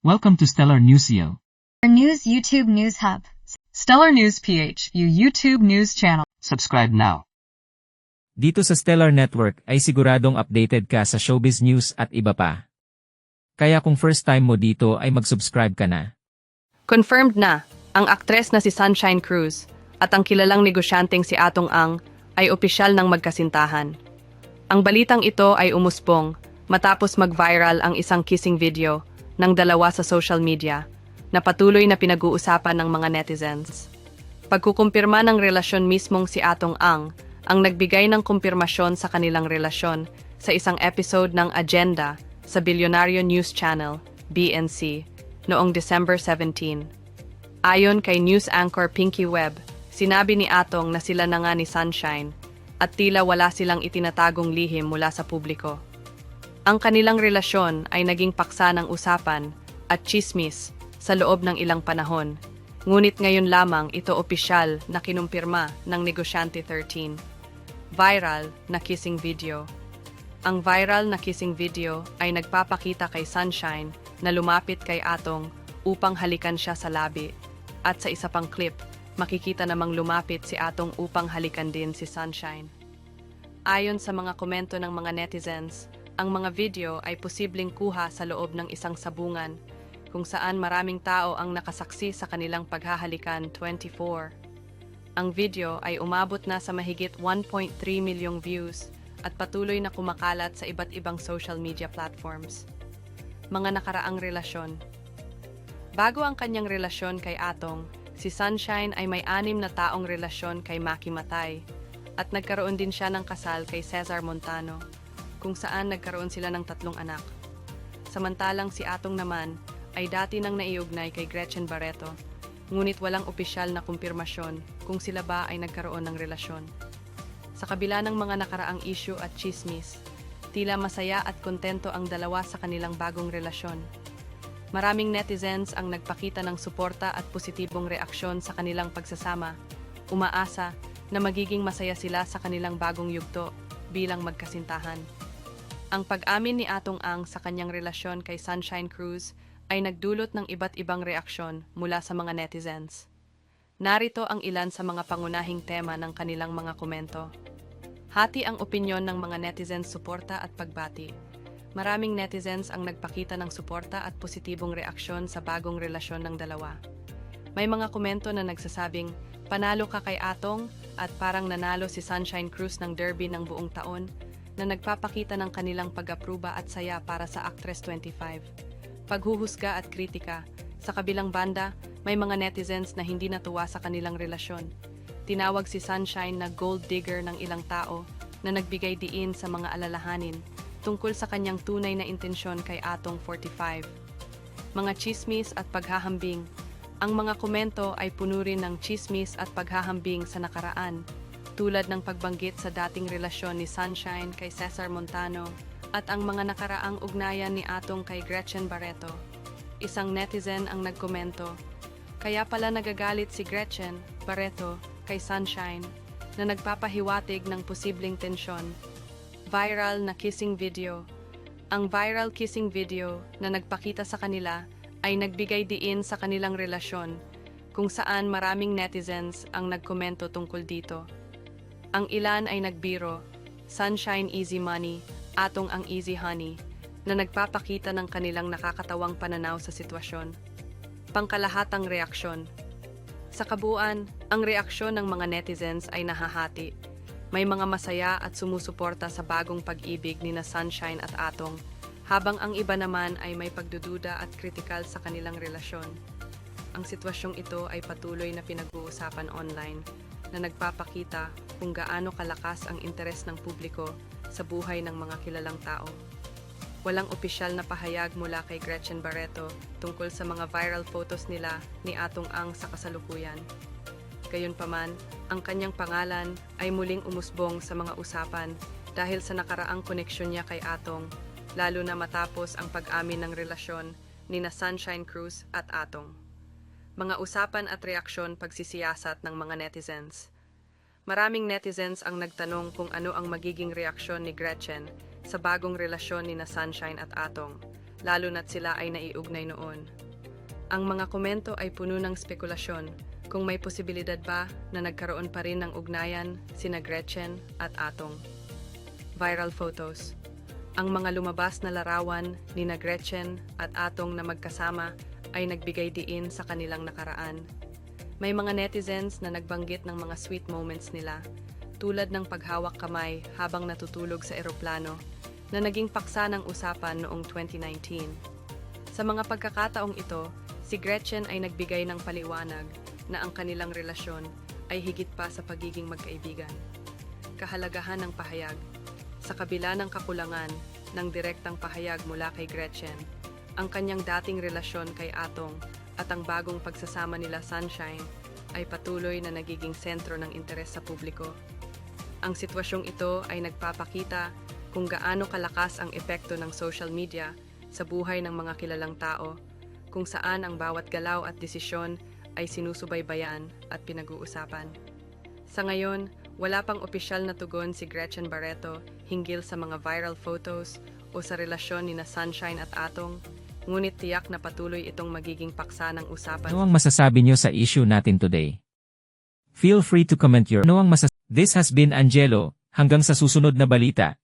Welcome to Stellar Newsio. Our news YouTube News Hub. Stellar News PH, YouTube news channel. Subscribe now. Dito sa Stellar Network ay siguradong updated ka sa showbiz news at iba pa. Kaya kung first time mo dito ay mag-subscribe ka na. Confirmed na, ang aktres na si Sunshine Cruz at ang kilalang negosyanteng si Atong Ang ay opisyal ng magkasintahan. Ang balitang ito ay umuspong matapos mag-viral ang isang kissing video ng dalawa sa social media na patuloy na pinag-uusapan ng mga netizens. Pagkukumpirma ng relasyon mismong si Atong Ang nagbigay ng kumpirmasyon sa kanilang relasyon sa isang episode ng Agenda sa Bilyonaryo News Channel, BNC, noong December 17. Ayon kay news anchor Pinky Webb, sinabi ni Atong na sila na nga ni Sunshine at tila wala silang itinatagong lihim mula sa publiko. Ang kanilang relasyon ay naging paksa ng usapan at chismis sa loob ng ilang panahon, ngunit ngayon lamang ito opisyal na kinumpirma ng Negosyante 13. Viral na kissing video. Ang viral na kissing video ay nagpapakita kay Sunshine na lumapit kay Atong upang halikan siya sa labi, at sa isa pang clip, makikita namang lumapit si Atong upang halikan din si Sunshine. Ayon sa mga komento ng mga netizens, ang mga video ay posibleng kuha sa loob ng isang sabungan kung saan maraming tao ang nakasaksi sa kanilang paghahalikan 24. Ang video ay umabot na sa mahigit 1.3 milyong views at patuloy na kumakalat sa iba't ibang social media platforms. Mga nakaraang relasyon. Bago ang kanyang relasyon kay Atong, si Sunshine ay may 6 na taong relasyon kay Maki Matay at nagkaroon din siya ng kasal kay Cesar Montano, kung saan nagkaroon sila ng 3 anak. Samantalang si Atong naman ay dati nang naiugnay kay Gretchen Barreto, ngunit walang opisyal na kumpirmasyon kung sila ba ay nagkaroon ng relasyon. Sa kabila ng mga nakaraang issue at chismis, tila masaya at kontento ang dalawa sa kanilang bagong relasyon. Maraming netizens ang nagpakita ng suporta at positibong reaksyon sa kanilang pagsasama, umaasa na magiging masaya sila sa kanilang bagong yugto bilang magkasintahan. Ang pag-amin ni Atong Ang sa kanyang relasyon kay Sunshine Cruz ay nagdulot ng iba't ibang reaksyon mula sa mga netizens. Narito ang ilan sa mga pangunahing tema ng kanilang mga komento. Hati ang opinyon ng mga netizens suporta at pagbati. Maraming netizens ang nagpakita ng suporta at positibong reaksyon sa bagong relasyon ng dalawa. May mga komento na nagsasabing, panalo ka kay Atong at parang nanalo si Sunshine Cruz ng derby ng buong taon, na nagpapakita ng kanilang pag-apruba at saya para sa Actress 25. Paghuhusga at kritika. Sa kabilang banda, may mga netizens na hindi natuwa sa kanilang relasyon. Tinawag si Sunshine na gold digger ng ilang tao na nagbigay diin sa mga alalahanin tungkol sa kanyang tunay na intensyon kay Atong 45. Mga chismis at paghahambing. Ang mga komento ay puno rin ng chismis at paghahambing sa nakaraan, tulad ng pagbanggit sa dating relasyon ni Sunshine kay Cesar Montano at ang mga nakaraang ugnayan ni Atong kay Gretchen Barreto. Isang netizen ang nagkomento, kaya pala nagagalit si Gretchen Barreto kay Sunshine na nagpapahiwatig ng posibleng tensyon. Viral na kissing video. Ang viral kissing video na nagpakita sa kanila ay nagbigay diin sa kanilang relasyon, kung saan maraming netizens ang nagkomento tungkol dito. Ang ilan ay nagbiro, Sunshine Easy Money, Atong Ang Easy Honey, na nagpapakita ng kanilang nakakatawang pananaw sa sitwasyon. Pangkalahatang reaksyon. Sa kabuuan, ang reaksyon ng mga netizens ay nahahati. May mga masaya at sumusuporta sa bagong pag-ibig ni na Sunshine at Atong, habang ang iba naman ay may pagdududa at kritikal sa kanilang relasyon. Ang sitwasyong ito ay patuloy na pinag-uusapan online, na nagpapakita kung gaano kalakas ang interes ng publiko sa buhay ng mga kilalang tao. Walang opisyal na pahayag mula kay Gretchen Barreto tungkol sa mga viral photos nila ni Atong Ang sa kasalukuyan. Gayunpaman, ang kanyang pangalan ay muling umusbong sa mga usapan dahil sa nakaraang koneksyon niya kay Atong, lalo na matapos ang pag-amin ng relasyon ni na Sunshine Cruz at Atong. Mga usapan at reaksyon pagsisiyasat ng mga netizens. Maraming netizens ang nagtanong kung ano ang magiging reaksyon ni Gretchen sa bagong relasyon ni na Sunshine at Atong, lalo na't sila ay naiugnay noon. Ang mga komento ay puno ng spekulasyon kung may posibilidad ba na nagkaroon pa rin ng ugnayan sina Gretchen at Atong. Viral photos. Ang mga lumabas na larawan ni Gretchen at Atong na magkasama ay nagbigay diin sa kanilang nakaraan. May mga netizens na nagbanggit ng mga sweet moments nila, tulad ng paghawak kamay habang natutulog sa eroplano, na naging paksa ng usapan noong 2019. Sa mga pagkakataong ito, si Gretchen ay nagbigay ng paliwanag na ang kanilang relasyon ay higit pa sa pagiging magkaibigan. Kahalagahan ng pahayag. Sa kabila ng kakulangan ng direktang pahayag mula kay Gretchen, ang kanyang dating relasyon kay Atong at ang bagong pagsasama nila Sunshine ay patuloy na nagiging sentro ng interes sa publiko. Ang sitwasyong ito ay nagpapakita kung gaano kalakas ang epekto ng social media sa buhay ng mga kilalang tao, kung saan ang bawat galaw at desisyon ay sinusubaybayan at pinag-uusapan. Sa ngayon, wala pang opisyal na tugon si Gretchen Barreto hinggil sa mga viral photos o sa relasyon ni Sunshine at Atong, ngunit tiyak na patuloy itong magiging paksa ng usapan. Ano ang masasabi nyo sa issue natin today? Feel free to comment your This has been Angelo, hanggang sa susunod na balita.